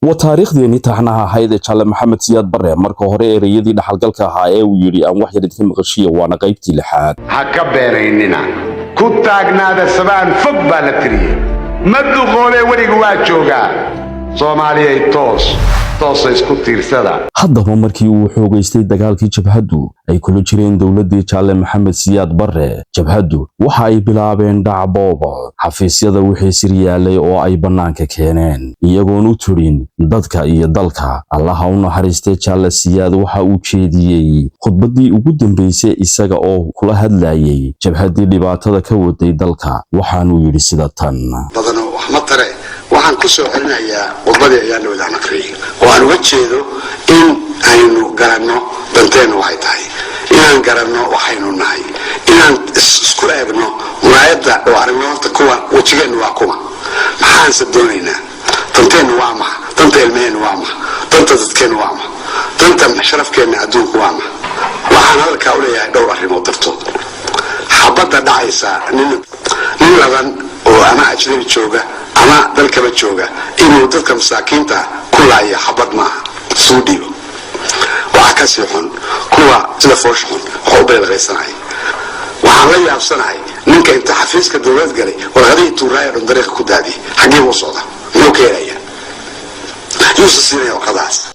وتاريخديني taxnaha ahayd Jaale Maxamed Siyaad Barre marka hore ereyadii dhaxalgalka ahaa ee uu yiri aan wax yar idin maqashiyo waana qaybtii lixaad ha ka beereynina ku taagnaada sabaan fog baa la tiriyay madduqoole wariga waa joogaa Soomaaliya toos isku tiirsada haddaba markii uu xoogaystay dagaalkii jabhadu ay kula jireen dawladii Jaale Maxamed Siyaad Barre jabhadu waxa ay bilaabeen dhacbooba xafiisyada wixii siryaalay oo ay banaanka keeneen iyagoon u turin dadka iyo dalka Allah u naxariistay Jaale Siyaad waxa uu jeediyay khudbadii ugu dambeysay isaga oo kula hadlayay jabhadii dhibaatada ka waday dalka waxaanu yiri sida tan badana wax ma tare waxaan ku soo celinayaa khudbadii ayaan wada aqriyay waan uga jeedo in aynu garanno danteenu waxay tahay inaan garanno waxaynu nahay inaan isku eegno muraayada oo aragnoota kuwa wajigeenu waa kuma maxaan sadoonaynaa danteenu waa ma danta ilmeen waa ma danta dadkeenu waa ma danta sharafkeena adduunku waa ma waxaan halka u leeyahay dhowr arrimood dartood xabada dhacaysa nin laban oo ama ajnabi jooga ama dalkaba jooga inuu dadka masaakiinta ku laaya xabad ma suudiyo waxa ka sii xun kuwa sida fooshxun oo beelqaysanay waxaan la yaabsanahay ninka inta xafiiska dawlad galay warqadii tuuraaya dariiq ku daadi xagee uu socda inuu keenaya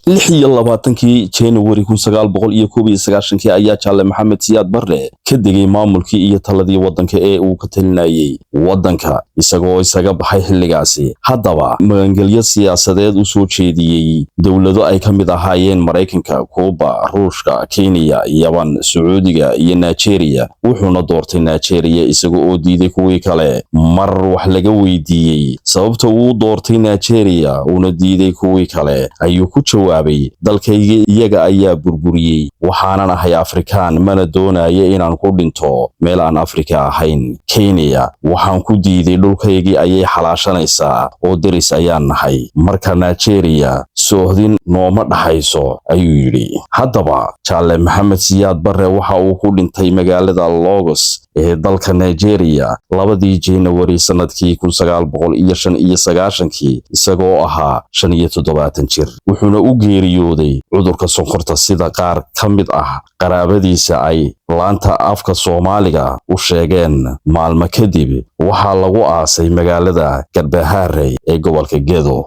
lixiyo labaatankii January 1991 ayaa Jaale Maxamed Siyaad Barre ka degay maamulkii iyo taladii wadanka ee uu ka talinayay wadanka isagoo isaga baxay xilligaasi haddaba magangelyo siyaasadeed u soo jeediyay dawlado ay ka mid ahaayeen Mareykanka, Kuuba, Ruushka, Kenya, Yaban, Sacuudiga iyo Nigeria wuxuuna doortay Nigeria isagoo oo diiday kuwii kale mar wax laga weydiiyay sababta uu doortay Nigeria una diiday kuwii kale ayuu ku jawaabay dalkayga iyaga ayaa burburiyay waxaanan ahay Afrikaan mana doonayo inaan ku dhinto meel aan Afrika ahayn Kenya waxaan ku diiday dhulkayga ayay xalaashanaysaa oo deris ayaan nahay marka Nigeria soohdin nooma dhaxayso ayuu yiri haddaba Jaale Maxamed Siyaad Barre waxa uu ku dhintay magaalada Lagos ee dalka Nigeria 2 January sanadkii 1995 isagoo ahaa 75 jir wuxuuna u geeriyooday cudurka sonkorta sida qaar ka mid ah qaraabadiisa ay laanta afka Soomaaliga u sheegeen maalmo kadib waxaa lagu aasay magaalada Garbaharey ee gobolka Gedo